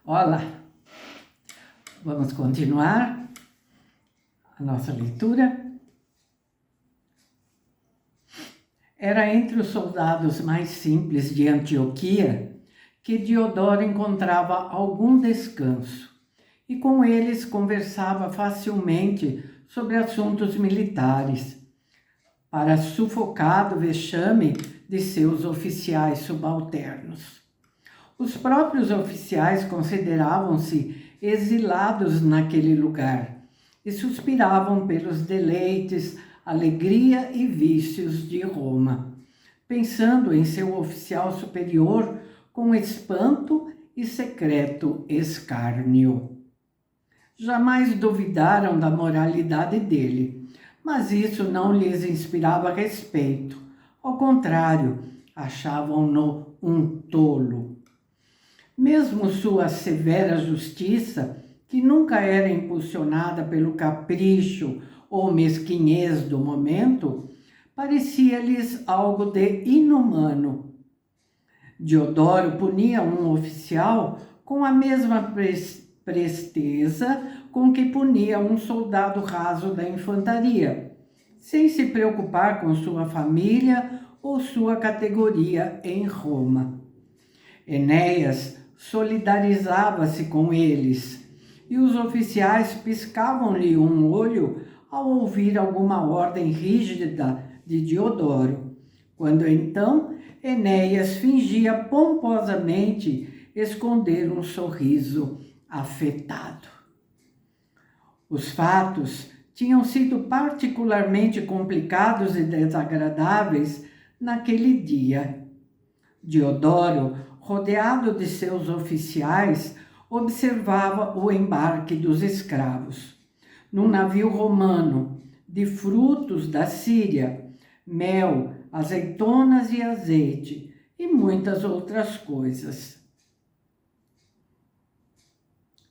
Olá, vamos continuar a nossa leitura. Era entre os soldados mais simples de Antioquia que Diodoro encontrava algum descanso e com eles conversava facilmente sobre assuntos militares, para sufocado vexame de seus oficiais subalternos. Os próprios oficiais consideravam-se exilados naquele lugar e suspiravam pelos deleites, alegria e vícios de Roma, pensando em seu oficial superior com espanto e secreto escárnio. Jamais duvidaram da moralidade dele, mas isso não lhes inspirava respeito. Ao contrário, achavam-no um tolo. Mesmo sua severa justiça, que nunca era impulsionada pelo capricho ou mesquinhez do momento, parecia-lhes algo de inumano. Diodoro punia um oficial com a mesma presteza com que punia um soldado raso da infantaria, sem se preocupar com sua família ou sua categoria em Roma. Enéas solidarizava-se com eles, e os oficiais piscavam-lhe um olho ao ouvir alguma ordem rígida de Diodoro, quando então Enéas fingia pomposamente esconder um sorriso afetado. Os fatos tinham sido particularmente complicados e desagradáveis naquele dia. Diodoro, rodeado de seus oficiais, observava o embarque dos escravos. Num navio romano, de frutos da Síria, mel, azeitonas e azeite, e muitas outras coisas.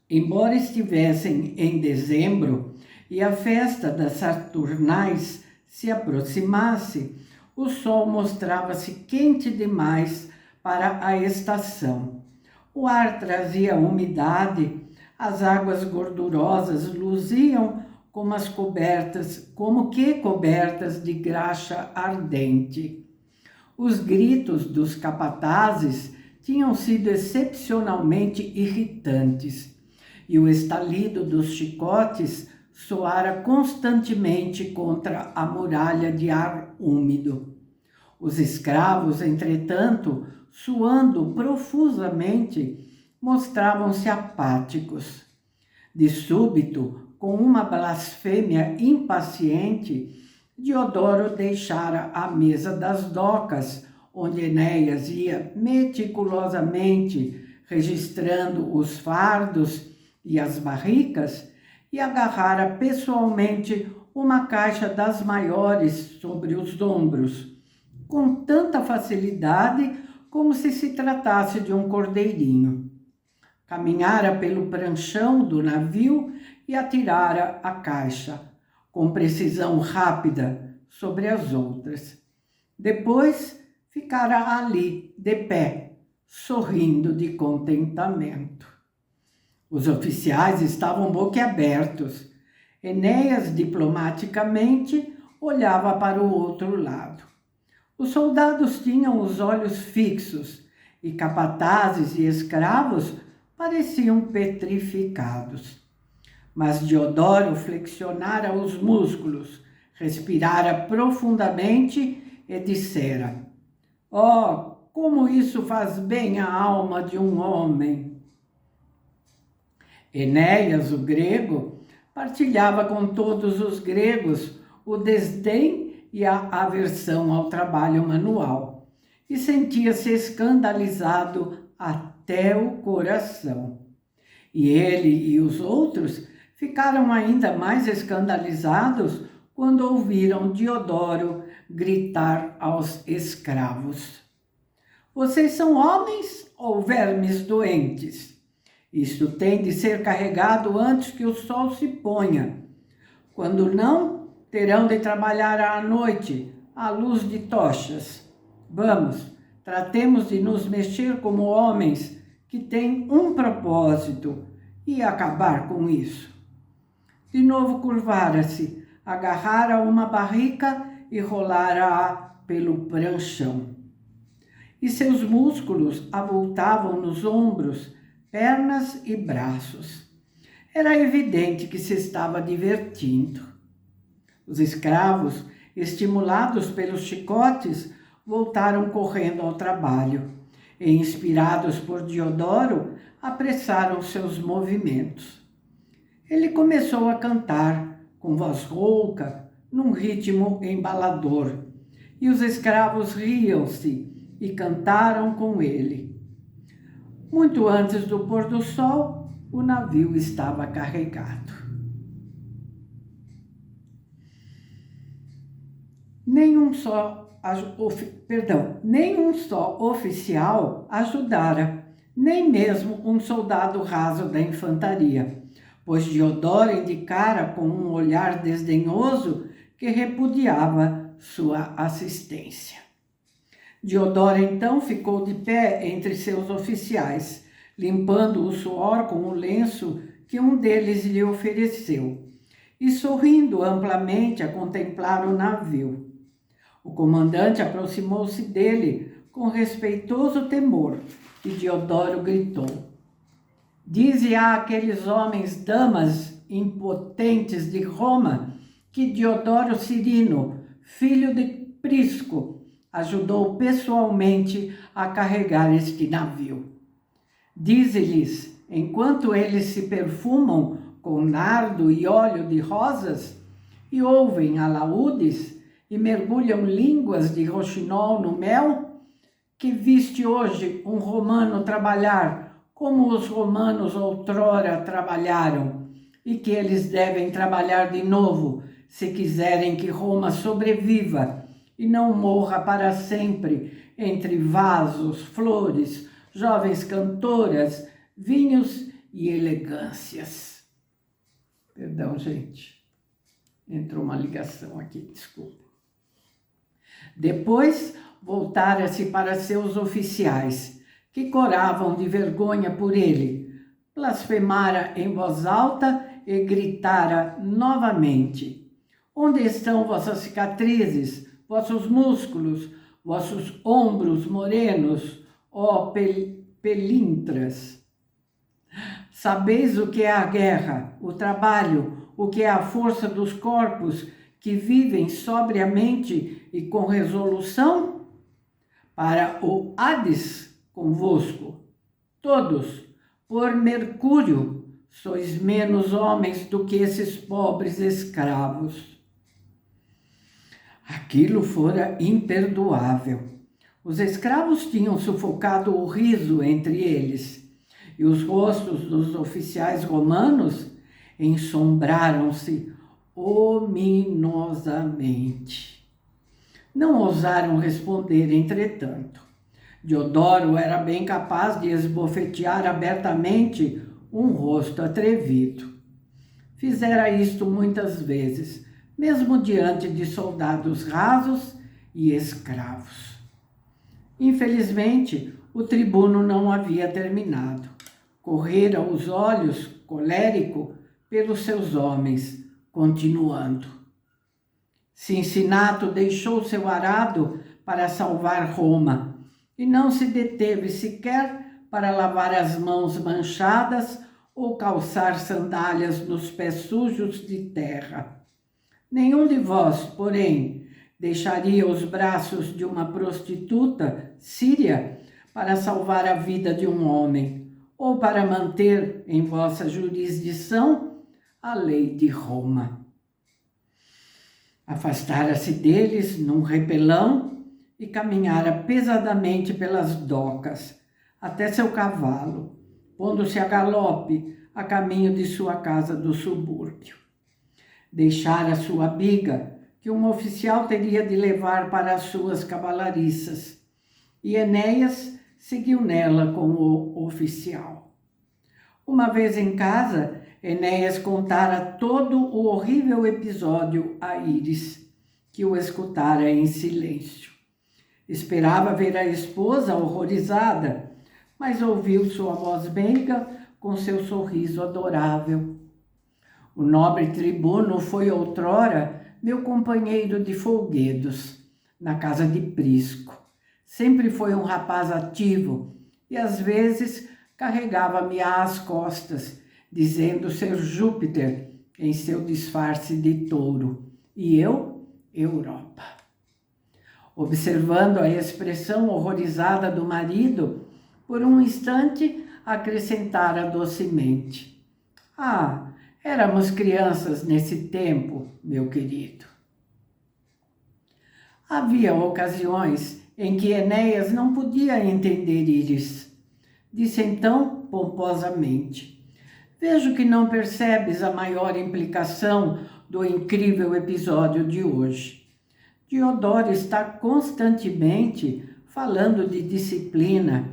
Embora estivessem em dezembro e a festa das Saturnais se aproximasse, o sol mostrava-se quente demais para a estação. O ar trazia umidade, as águas gordurosas luziam como que cobertas de graxa ardente. Os gritos dos capatazes tinham sido excepcionalmente irritantes, e o estalido dos chicotes soara constantemente contra a muralha de ar úmido. Os escravos, entretanto, suando profusamente, mostravam-se apáticos. De súbito, com uma blasfêmia impaciente, Diodoro deixara a mesa das docas, onde Enéas ia meticulosamente registrando os fardos e as barricas, e agarrara pessoalmente uma caixa das maiores sobre os ombros, com tanta facilidade como se tratasse de um cordeirinho. Caminhara pelo pranchão do navio e atirara a caixa, com precisão rápida, sobre as outras. Depois ficara ali, de pé, sorrindo de contentamento. Os oficiais estavam boquiabertos. Enéas, diplomaticamente, olhava para o outro lado. Os soldados tinham os olhos fixos e capatazes e escravos pareciam petrificados. Mas Diodoro flexionara os músculos, respirara profundamente e dissera: "Oh, como isso faz bem à alma de um homem!" Enéas, o grego, partilhava com todos os gregos o desdém e a aversão ao trabalho manual, e sentia-se escandalizado até o coração. E ele e os outros ficaram ainda mais escandalizados quando ouviram Diodoro gritar aos escravos: "Vocês são homens ou vermes doentes? Isto tem de ser carregado antes que o sol se ponha. Quando não, terão de trabalhar à noite, à luz de tochas. Vamos, tratemos de nos mexer como homens que tem um propósito e acabar com isso. De novo curvara-se, agarrara uma barrica e rolara-a pelo pranchão. E seus músculos avultavam nos ombros, pernas e braços. Era evidente que se estava divertindo. Os escravos, estimulados pelos chicotes, voltaram correndo ao trabalho e, inspirados por Diodoro, apressaram seus movimentos. Ele começou a cantar, com voz rouca, num ritmo embalador, e os escravos riam-se e cantaram com ele. Muito antes do pôr do sol, o navio estava carregado. Nenhum só oficial ajudara, nem mesmo um soldado raso da infantaria, pois Diodoro indicara com um olhar desdenhoso que repudiava sua assistência. Diodoro então ficou de pé entre seus oficiais, limpando o suor com o lenço que um deles lhe ofereceu, e sorrindo amplamente a contemplar o navio. O comandante aproximou-se dele com respeitoso temor e Diodoro gritou: "Dize àqueles homens, damas impotentes de Roma, que Diodoro Cirino, filho de Prisco, ajudou pessoalmente a carregar este navio. Dize-lhes, enquanto eles se perfumam com nardo e óleo de rosas, e ouvem alaúdes, e mergulham línguas de roxinol no mel, que viste hoje um romano trabalhar como os romanos outrora trabalharam, e que eles devem trabalhar de novo, se quiserem que Roma sobreviva e não morra para sempre entre vasos, flores, jovens cantoras, vinhos e elegâncias." Perdão, gente. Entrou uma ligação aqui, desculpa. Depois, voltara-se para seus oficiais, que coravam de vergonha por ele. Blasfemara em voz alta e gritara novamente: "Onde estão vossas cicatrizes, vossos músculos, vossos ombros morenos, ó pelintras? Sabeis o que é a guerra, o trabalho, o que é a força dos corpos que vivem sobriamente e com resolução? Para o Hades convosco, todos, por Mercúrio, sois menos homens do que esses pobres escravos." Aquilo fora imperdoável. Os escravos tinham sufocado o riso entre eles, e os rostos dos oficiais romanos ensombraram-se ominosamente. Não ousaram responder, entretanto. Diodoro era bem capaz de esbofetear abertamente um rosto atrevido. Fizera isto muitas vezes, mesmo diante de soldados rasos e escravos. Infelizmente, o tribuno não havia terminado. Correra os olhos, colérico, pelos seus homens, continuando: "Cincinato deixou seu arado para salvar Roma e não se deteve sequer para lavar as mãos manchadas ou calçar sandálias nos pés sujos de terra. Nenhum de vós, porém, deixaria os braços de uma prostituta síria para salvar a vida de um homem, ou para manter em vossa jurisdição a lei de Roma." Afastara-se deles num repelão e caminhara pesadamente pelas docas, até seu cavalo, pondo-se a galope a caminho de sua casa do subúrbio. Deixara sua biga, que um oficial teria de levar para as suas cavalariças, e Enéas seguiu nela com o oficial. Uma vez em casa, Enéas contara todo o horrível episódio a Íris, que o escutara em silêncio. Esperava ver a esposa horrorizada, mas ouviu sua voz meiga com seu sorriso adorável. O nobre tribuno foi outrora meu companheiro de folguedos, na casa de Prisco. Sempre foi um rapaz ativo e às vezes carregava-me às costas, dizendo ser Júpiter em seu disfarce de touro, e eu, Europa. Observando a expressão horrorizada do marido, por um instante acrescentara docemente: "Ah, éramos crianças nesse tempo, meu querido." Havia ocasiões em que Enéas não podia entender Íris. Disse então, pomposamente: "Vejo que não percebes a maior implicação do incrível episódio de hoje. Diodoro está constantemente falando de disciplina.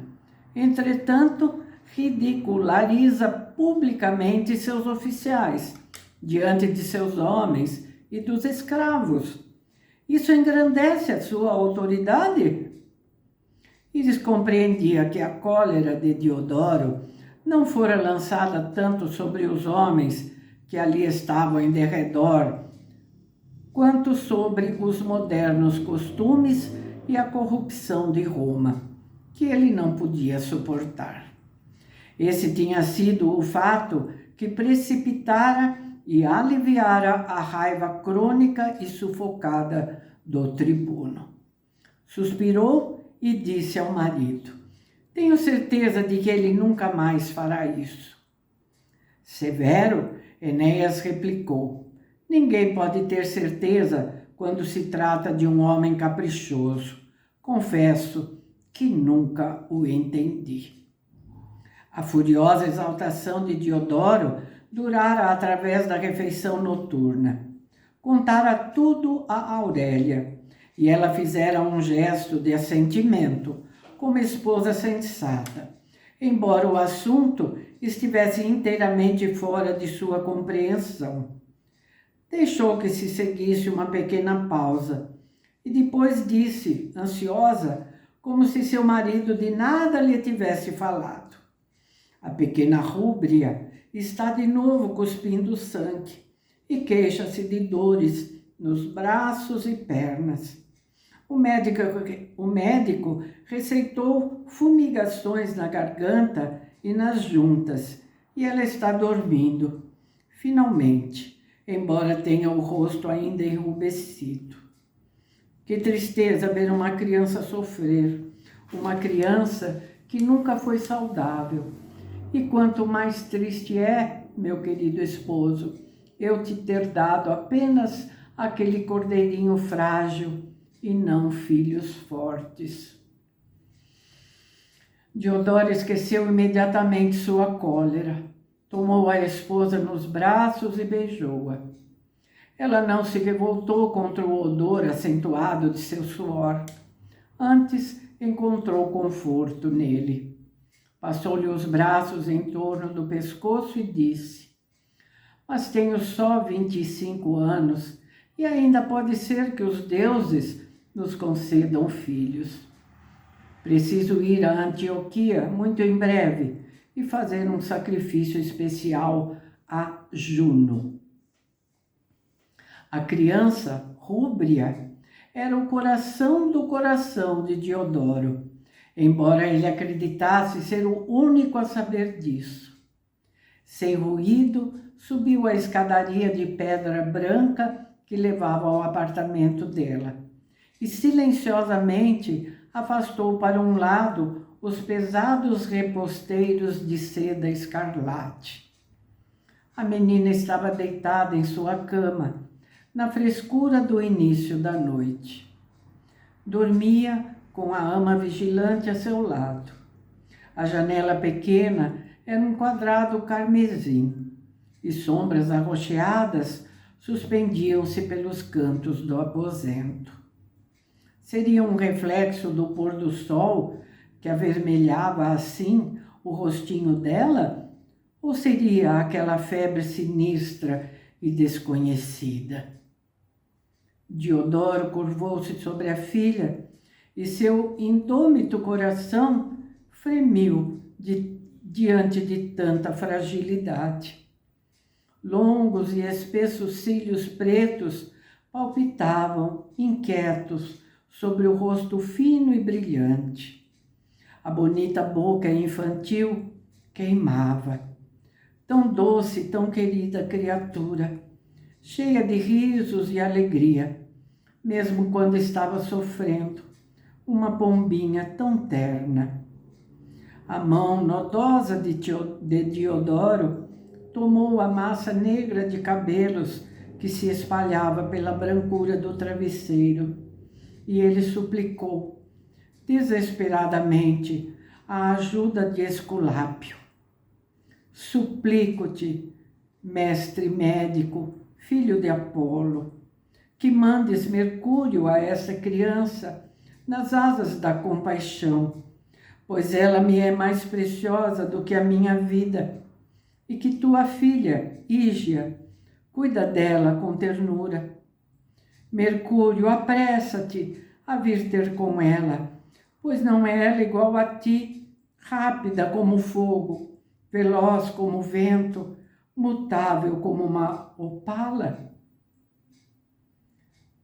Entretanto, ridiculariza publicamente seus oficiais, diante de seus homens e dos escravos. Isso engrandece a sua autoridade?" Íris compreendia que a cólera de Diodoro não fora lançada tanto sobre os homens que ali estavam em derredor, quanto sobre os modernos costumes e a corrupção de Roma, que ele não podia suportar. Esse tinha sido o fato que precipitara e aliviara a raiva crônica e sufocada do tribuno. Suspirou e disse ao marido: "Tenho certeza de que ele nunca mais fará isso." Severo, Enéas replicou: "Ninguém pode ter certeza quando se trata de um homem caprichoso. Confesso que nunca o entendi." A furiosa exaltação de Diodoro durara através da refeição noturna. Contara tudo a Aurélia, e ela fizera um gesto de assentimento, como esposa sensata, embora o assunto estivesse inteiramente fora de sua compreensão. Deixou que se seguisse uma pequena pausa, e depois disse, ansiosa, como se seu marido de nada lhe tivesse falado: "A pequena Rúbria está de novo cuspindo sangue e queixa-se de dores nos braços e pernas. O médico receitou fumigações na garganta e nas juntas, e ela está dormindo, finalmente, embora tenha o rosto ainda enrubescido. Que tristeza ver uma criança sofrer, uma criança que nunca foi saudável. E quanto mais triste é, meu querido esposo, eu te ter dado apenas aquele cordeirinho frágil e não filhos fortes." Diodoro esqueceu imediatamente sua cólera. Tomou a esposa nos braços e beijou-a. Ela não se revoltou contra o odor acentuado de seu suor. Antes, encontrou conforto nele. Passou-lhe os braços em torno do pescoço e disse: "Mas tenho só 25 anos e ainda pode ser que os deuses nos concedam filhos. Preciso ir a Antioquia muito em breve e fazer um sacrifício especial a Juno." A criança, Rúbria, era o coração do coração de Diodoro, embora ele acreditasse ser o único a saber disso. Sem ruído, subiu a escadaria de pedra branca que levava ao apartamento dela e silenciosamente afastou para um lado os pesados reposteiros de seda escarlate. A menina estava deitada em sua cama, na frescura do início da noite. Dormia com a ama vigilante a seu lado. A janela pequena era um quadrado carmesim, e sombras arroxeadas suspendiam-se pelos cantos do aposento. Seria um reflexo do pôr do sol que avermelhava assim o rostinho dela? Ou seria aquela febre sinistra e desconhecida? Diodoro curvou-se sobre a filha e seu indômito coração fremiu diante de tanta fragilidade. Longos e espessos cílios pretos palpitavam, inquietos, sobre o rosto fino e brilhante. A bonita boca infantil queimava. Tão doce, tão querida criatura, cheia de risos e alegria, mesmo quando estava sofrendo, uma pombinha tão terna. A mão nodosa de Diodoro tomou a massa negra de cabelos que se espalhava pela brancura do travesseiro, e ele suplicou, desesperadamente, a ajuda de Esculápio. Suplico-te, mestre médico, filho de Apolo, que mandes Mercúrio a essa criança nas asas da compaixão, pois ela me é mais preciosa do que a minha vida, e que tua filha, Ígia, cuida dela com ternura. Mercúrio, apressa-te a vir ter com ela, pois não é ela igual a ti, rápida como o fogo, veloz como o vento, mutável como uma opala?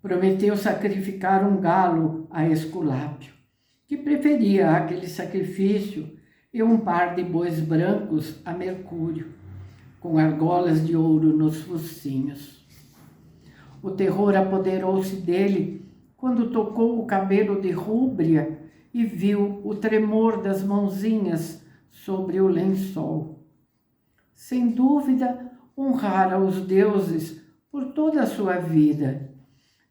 Prometeu sacrificar um galo a Esculápio, que preferia aquele sacrifício e um par de bois brancos a Mercúrio, com argolas de ouro nos focinhos. O terror apoderou-se dele quando tocou o cabelo de Rúbria e viu o tremor das mãozinhas sobre o lençol. Sem dúvida, honrara os deuses por toda a sua vida,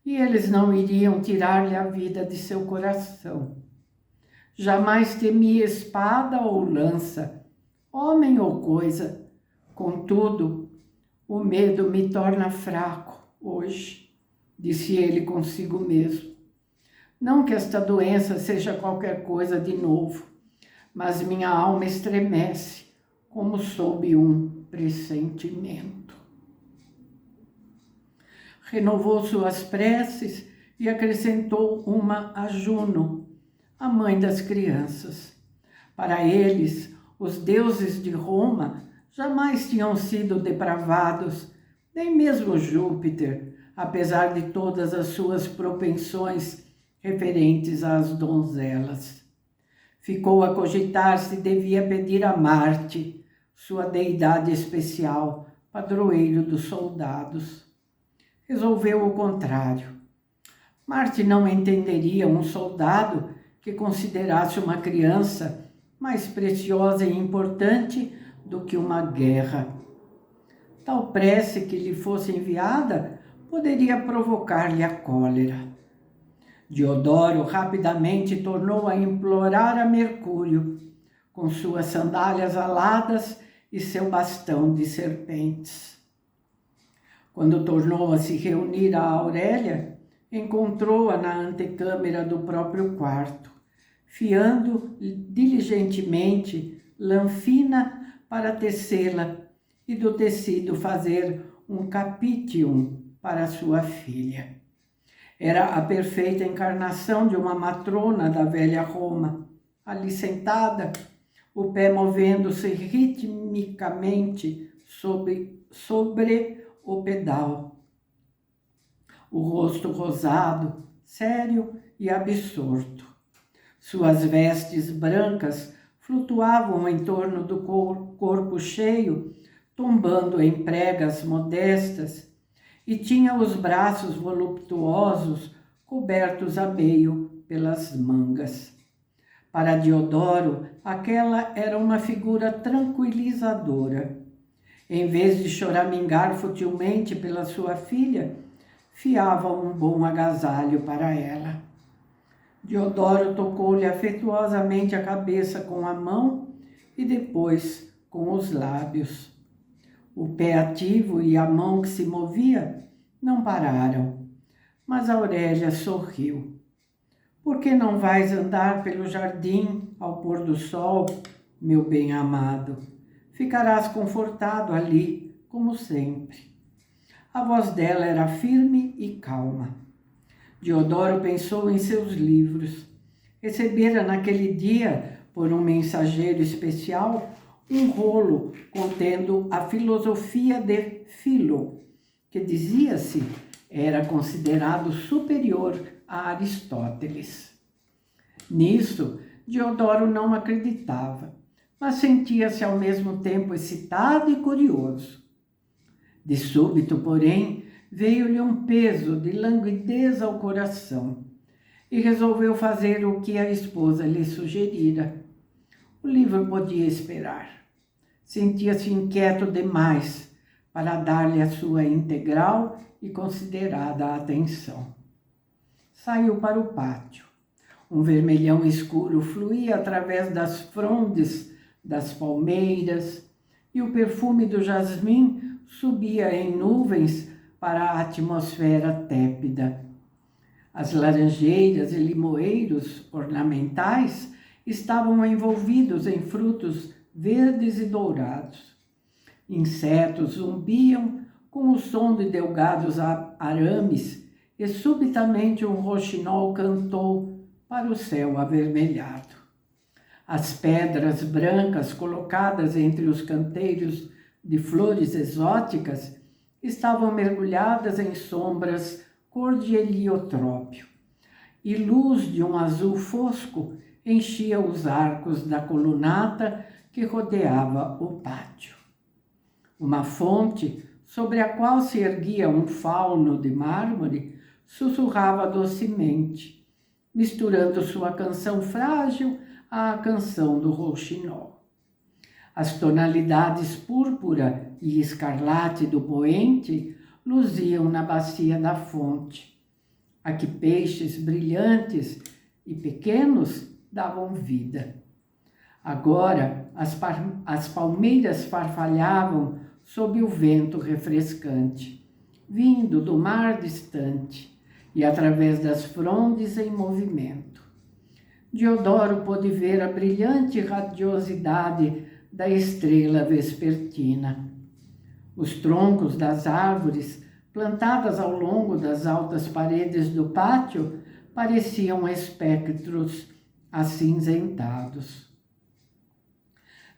e eles não iriam tirar-lhe a vida de seu coração. Jamais temia espada ou lança, homem ou coisa. Contudo, o medo me torna fraco hoje, disse ele consigo mesmo. Não que esta doença seja qualquer coisa de novo, mas minha alma estremece, como sob um pressentimento. Renovou suas preces e acrescentou uma a Juno, a mãe das crianças. Para eles, os deuses de Roma jamais tinham sido depravados, nem mesmo Júpiter, apesar de todas as suas propensões referentes às donzelas. Ficou a cogitar se devia pedir a Marte, sua deidade especial, padroeiro dos soldados. Resolveu o contrário. Marte não entenderia um soldado que considerasse uma criança mais preciosa e importante do que uma guerra. Tal prece que lhe fosse enviada poderia provocar-lhe a cólera. Diodoro rapidamente tornou a implorar a Mercúrio, com suas sandálias aladas e seu bastão de serpentes. Quando tornou a se reunir a Aurélia, encontrou-a na antecâmara do próprio quarto, fiando diligentemente lã fina para tecê-la e do tecido fazer um capitium para sua filha. Era a perfeita encarnação de uma matrona da velha Roma, ali sentada, o pé movendo-se ritmicamente sobre o pedal. O rosto rosado, sério e absorto. Suas vestes brancas flutuavam em torno do corpo cheio, tombando em pregas modestas, e tinha os braços voluptuosos cobertos a meio pelas mangas. Para Diodoro, aquela era uma figura tranquilizadora. Em vez de choramingar futilmente pela sua filha, fiava um bom agasalho para ela. Diodoro tocou-lhe afetuosamente a cabeça com a mão e depois com os lábios. O pé ativo e a mão que se movia não pararam, mas Aurélia sorriu. Por que não vais andar pelo jardim ao pôr do sol, meu bem-amado? Ficarás confortado ali, como sempre. A voz dela era firme e calma. Diodoro pensou em seus livros. Recebera naquele dia, por um mensageiro especial um rolo contendo a filosofia de Philo, que dizia-se era considerado superior a Aristóteles. Nisso, Diodoro não acreditava, mas sentia-se ao mesmo tempo excitado e curioso. De súbito, porém, veio-lhe um peso de languidez ao coração e resolveu fazer o que a esposa lhe sugerira. O livro podia esperar. Sentia-se inquieto demais para dar-lhe a sua integral e considerada atenção. Saiu para o pátio. Um vermelhão escuro fluía através das frondes das palmeiras e o perfume do jasmim subia em nuvens para a atmosfera tépida. As laranjeiras e limoeiros ornamentais estavam envolvidos em frutos verdes e dourados. Insetos zumbiam com o som de delgados arames e subitamente um roxinol cantou para o céu avermelhado. As pedras brancas colocadas entre os canteiros de flores exóticas estavam mergulhadas em sombras cor de heliotrópio, e luz de um azul fosco enchia os arcos da colunata que rodeava o pátio. Uma fonte, sobre a qual se erguia um fauno de mármore, sussurrava docemente, misturando sua canção frágil à canção do rouxinol. As tonalidades púrpura e escarlate do poente luziam na bacia da fonte, a que peixes brilhantes e pequenos davam vida. Agora as palmeiras farfalhavam sob o vento refrescante, vindo do mar distante e através das frondes em movimento. Diodoro pôde ver a brilhante radiosidade da estrela vespertina. Os troncos das árvores, plantadas ao longo das altas paredes do pátio, pareciam espectros acinzentados.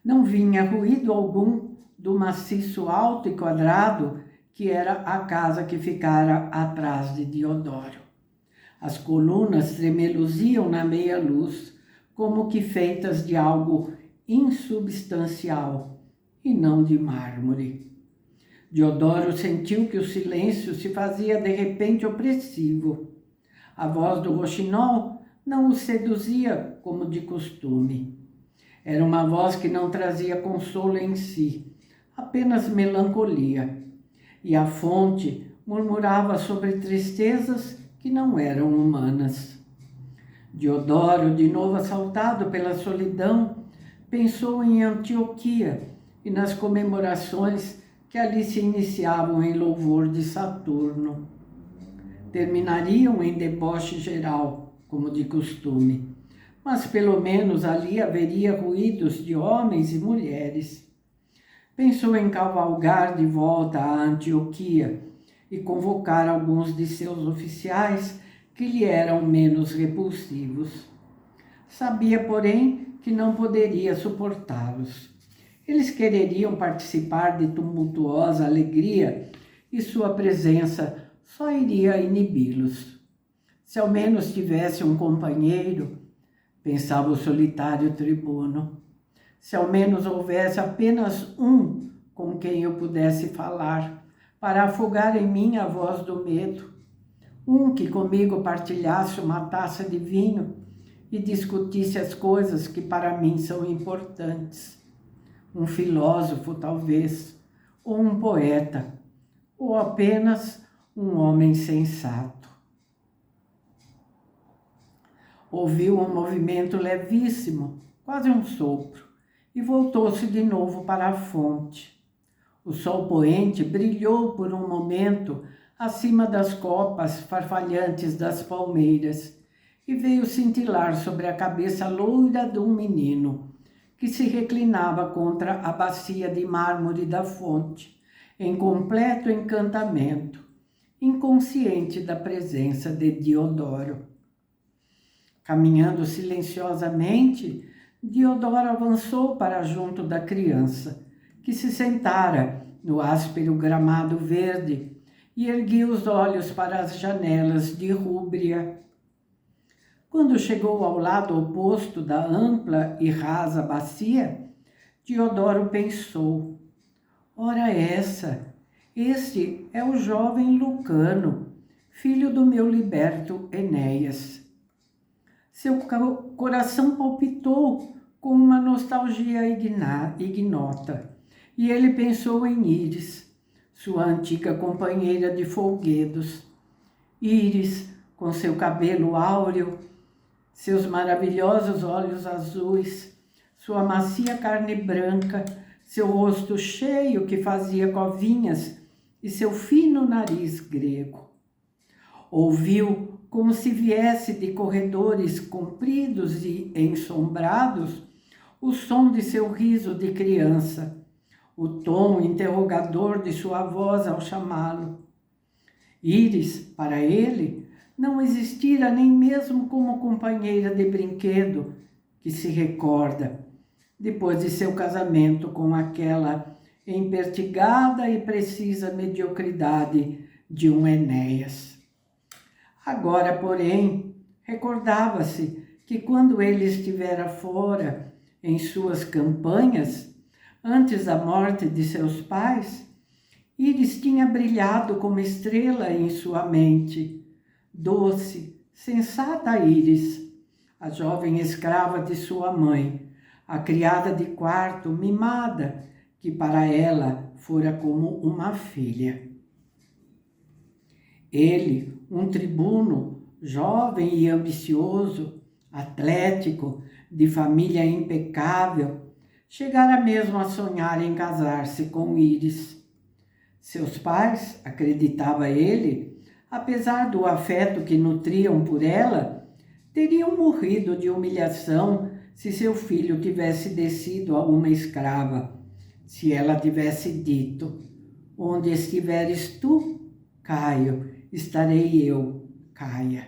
Não vinha ruído algum do maciço alto e quadrado que era a casa que ficara atrás de Diodoro. As colunas tremeluziam na meia-luz, como que feitas de algo insubstancial e não de mármore. Diodoro sentiu que o silêncio se fazia de repente opressivo. A voz do roxinol não o seduzia como de costume. Era uma voz que não trazia consolo em si, apenas melancolia. E a fonte murmurava sobre tristezas que não eram humanas. Diodoro, de novo assaltado pela solidão, pensou em Antioquia e nas comemorações que ali se iniciavam em louvor de Saturno. Terminariam em deboche geral, como de costume, mas pelo menos ali haveria ruídos de homens e mulheres. Pensou em cavalgar de volta a Antioquia e convocar alguns de seus oficiais que lhe eram menos repulsivos. Sabia, porém, que não poderia suportá-los. Eles quereriam participar de tumultuosa alegria e sua presença só iria inibi-los. Se ao menos tivesse um companheiro, pensava o solitário tribuno, se ao menos houvesse apenas um com quem eu pudesse falar, para afogar em mim a voz do medo, um que comigo partilhasse uma taça de vinho e discutisse as coisas que para mim são importantes. Um filósofo, talvez, ou um poeta, ou apenas um homem sensato. Ouviu um movimento levíssimo, quase um sopro, e voltou-se de novo para a fonte. O sol poente brilhou por um momento acima das copas farfalhantes das palmeiras e veio cintilar sobre a cabeça loira de um menino que se reclinava contra a bacia de mármore da fonte, em completo encantamento, inconsciente da presença de Diodoro. Caminhando silenciosamente, Diodoro avançou para junto da criança, que se sentara no áspero gramado verde e erguia os olhos para as janelas de rúbria. Quando chegou ao lado oposto da ampla e rasa bacia, Diodoro pensou: ora essa, este é o jovem Lucano, filho do meu liberto Enéas. Seu coração palpitou com uma nostalgia ignota, e ele pensou em Íris, sua antiga companheira de folguedos. Íris, com seu cabelo áureo, seus maravilhosos olhos azuis, sua macia carne branca, seu rosto cheio que fazia covinhas e seu fino nariz grego. Ouviu, como se viesse de corredores compridos e ensombrados, o som de seu riso de criança, o tom interrogador de sua voz ao chamá-lo. Íris, para ele, não existira nem mesmo como companheira de brinquedo que se recorda, depois de seu casamento com aquela empertigada e precisa mediocridade de um Enéas. Agora, porém, recordava-se que quando ele estivera fora em suas campanhas, antes da morte de seus pais, Íris tinha brilhado como estrela em sua mente. Doce, sensata Íris, a jovem escrava de sua mãe, a criada de quarto mimada, que para ela fora como uma filha. Ele, um tribuno, jovem e ambicioso, atlético, de família impecável, chegara mesmo a sonhar em casar-se com Íris. Seus pais, acreditava ele, apesar do afeto que nutriam por ela, teriam morrido de humilhação se seu filho tivesse descido a uma escrava, se ela tivesse dito: onde estiveres tu, Caio, estarei eu, Caia.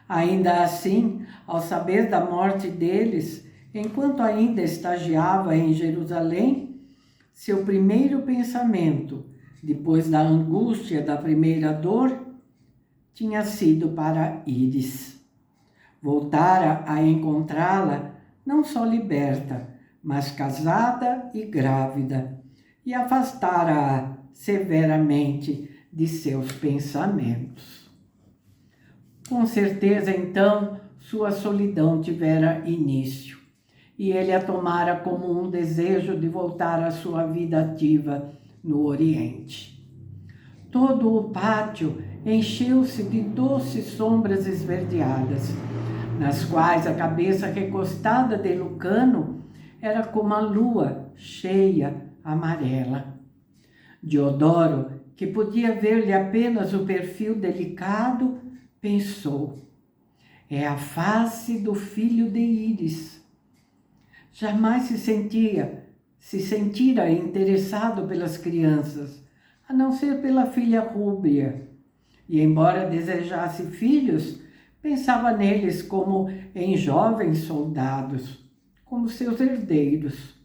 Ainda assim, ao saber da morte deles, enquanto ainda estagiava em Jerusalém, seu primeiro pensamento, depois da angústia da primeira dor, tinha sido para Íris. Voltara a encontrá-la não só liberta, mas casada e grávida, e afastara-a severamente de seus pensamentos. Com certeza, então, sua solidão tivera início, e ele a tomara como um desejo de voltar à sua vida ativa no Oriente. Todo o pátio encheu-se de doces sombras esverdeadas, nas quais a cabeça recostada de Lucano era como a lua cheia, amarela. Diodoro, que podia ver-lhe apenas o perfil delicado, pensou: é a face do filho de Íris. Jamais se sentira interessado pelas crianças, a não ser pela filha Rúbria. E embora desejasse filhos, pensava neles como em jovens soldados, como seus herdeiros.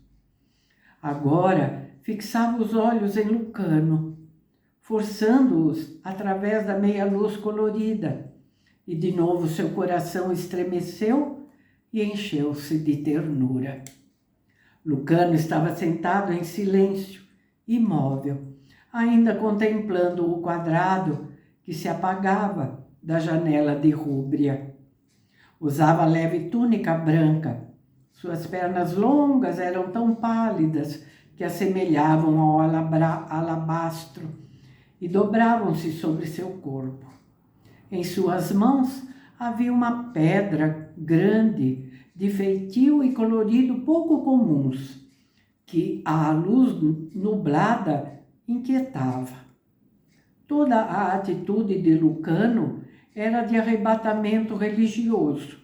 Agora fixava os olhos em Lucano, forçando-os através da meia-luz colorida, e de novo seu coração estremeceu e encheu-se de ternura. Lucano estava sentado em silêncio, imóvel, ainda contemplando o quadrado que se apagava da janela de Rúbria. Usava leve túnica branca. Suas pernas longas eram tão pálidas que assemelhavam ao alabastro e dobravam-se sobre seu corpo. Em suas mãos havia uma pedra grande, de feitio e colorido pouco comuns, que à luz nublada inquietava. Toda a atitude de Lucano era de arrebatamento religioso,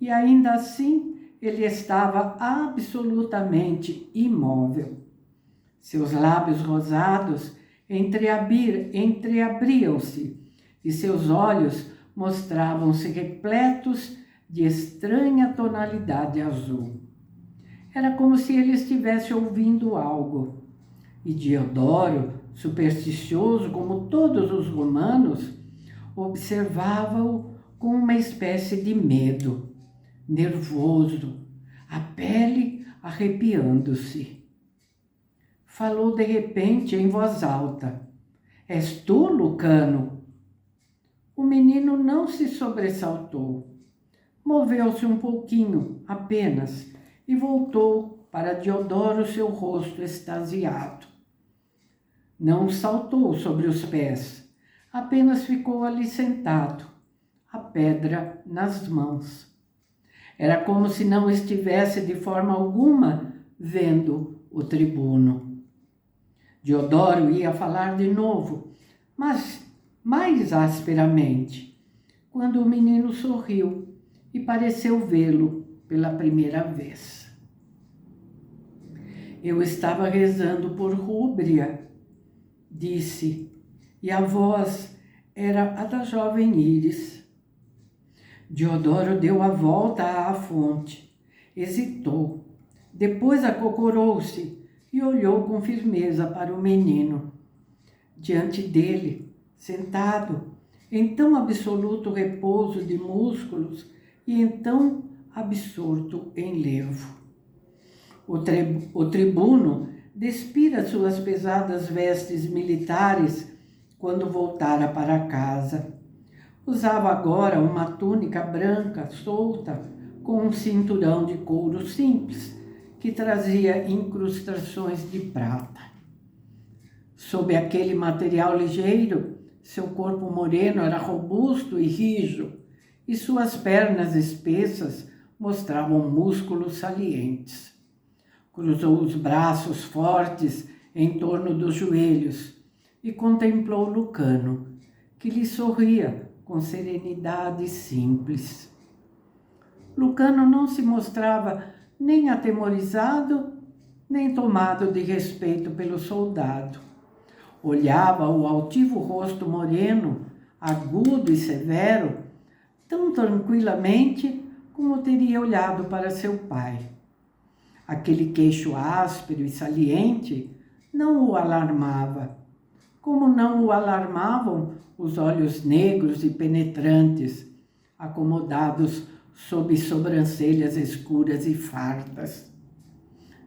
e ainda assim ele estava absolutamente imóvel. Seus lábios rosados entreabriam-se e seus olhos mostravam-se repletos de estranha tonalidade azul. Era como se ele estivesse ouvindo algo. E Diodoro, supersticioso como todos os romanos, observava-o com uma espécie de medo, nervoso, a pele arrepiando-se. Falou de repente em voz alta: És tu, Lucano? O menino não se sobressaltou. Moveu-se um pouquinho, apenas, e voltou para Diodoro seu rosto extasiado. Não saltou sobre os pés, apenas ficou ali sentado, a pedra nas mãos. Era como se não estivesse de forma alguma vendo o tribuno. Diodoro ia falar de novo, mas mais asperamente, quando o menino sorriu e pareceu vê-lo pela primeira vez. Eu estava rezando por Rúbria, disse, e a voz era a da jovem Íris. Diodoro deu a volta à fonte, hesitou, depois acocorou-se e olhou com firmeza para o menino. Diante dele, sentado, em tão absoluto repouso de músculos e então absorto em levo. O tribuno despira suas pesadas vestes militares quando voltara para casa. Usava agora uma túnica branca solta com um cinturão de couro simples que trazia incrustações de prata. Sob aquele material ligeiro, seu corpo moreno era robusto e rijo, e suas pernas espessas mostravam músculos salientes. Cruzou os braços fortes em torno dos joelhos e contemplou Lucano, que lhe sorria com serenidade simples. Lucano não se mostrava nem atemorizado, nem tomado de respeito pelo soldado. Olhava o altivo rosto moreno, agudo e severo, tão tranquilamente como teria olhado para seu pai. Aquele queixo áspero e saliente não o alarmava, como não o alarmavam os olhos negros e penetrantes, acomodados sob sobrancelhas escuras e fartas.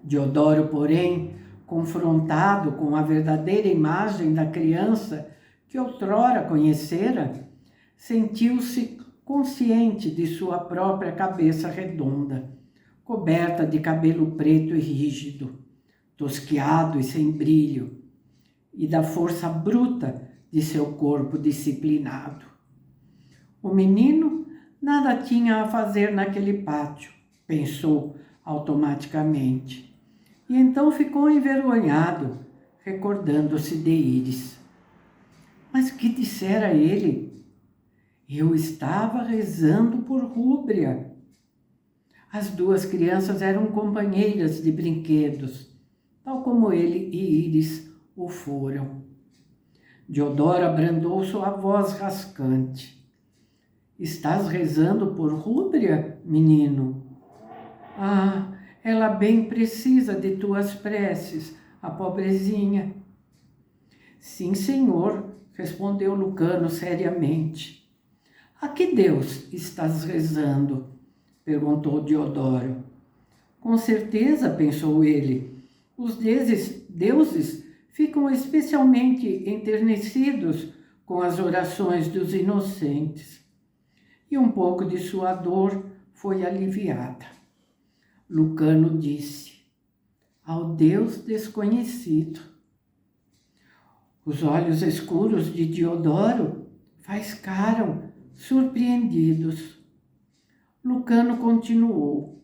Diodoro, porém, confrontado com a verdadeira imagem da criança que outrora conhecera, sentiu-se consciente de sua própria cabeça redonda, coberta de cabelo preto e rígido, tosquiado e sem brilho, e da força bruta de seu corpo disciplinado. O menino nada tinha a fazer naquele pátio, pensou automaticamente, e então ficou envergonhado, recordando-se de Íris. Mas que dissera ele? Eu estava rezando por Rúbria. As duas crianças eram companheiras de brinquedos, tal como ele e Íris o foram. Diodoro abrandou sua voz rascante. Estás rezando por Rúbria, menino? Ah, ela bem precisa de tuas preces, a pobrezinha. Sim, senhor, respondeu Lucano seriamente. A que Deus estás rezando? Perguntou Diodoro. Com certeza, pensou ele, os deuses ficam especialmente enternecidos com as orações dos inocentes. E um pouco de sua dor foi aliviada. Lucano disse, ao Deus desconhecido. Os olhos escuros de Diodoro faiscaram, surpreendidos. Lucano continuou.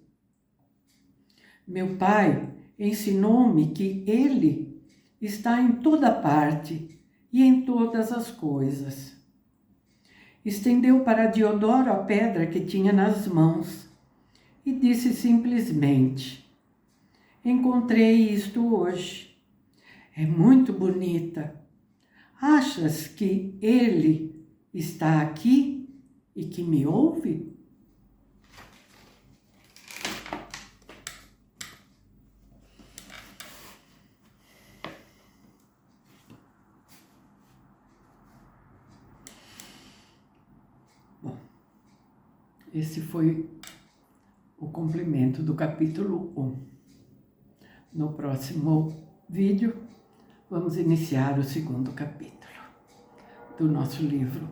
Meu pai ensinou-me que ele está em toda parte e em todas as coisas. Estendeu para Diodoro a pedra que tinha nas mãos e disse simplesmente, encontrei isto hoje. É muito bonita. Achas que ele está aqui e que me ouve? Esse foi o complemento do capítulo 1. No próximo vídeo, vamos iniciar o segundo capítulo do nosso livro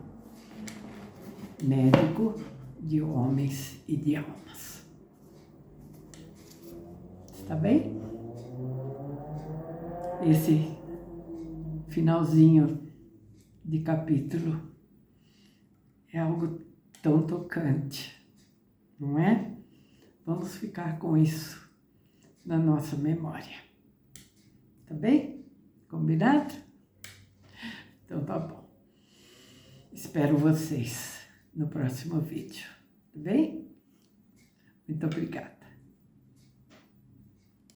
Médico de Homens e de Almas. Está bem? Esse finalzinho de capítulo é algo tão tocante, não é? Vamos ficar com isso na nossa memória. Tá bem? Combinado? Então tá bom. Espero vocês no próximo vídeo, tá bem? Muito obrigada.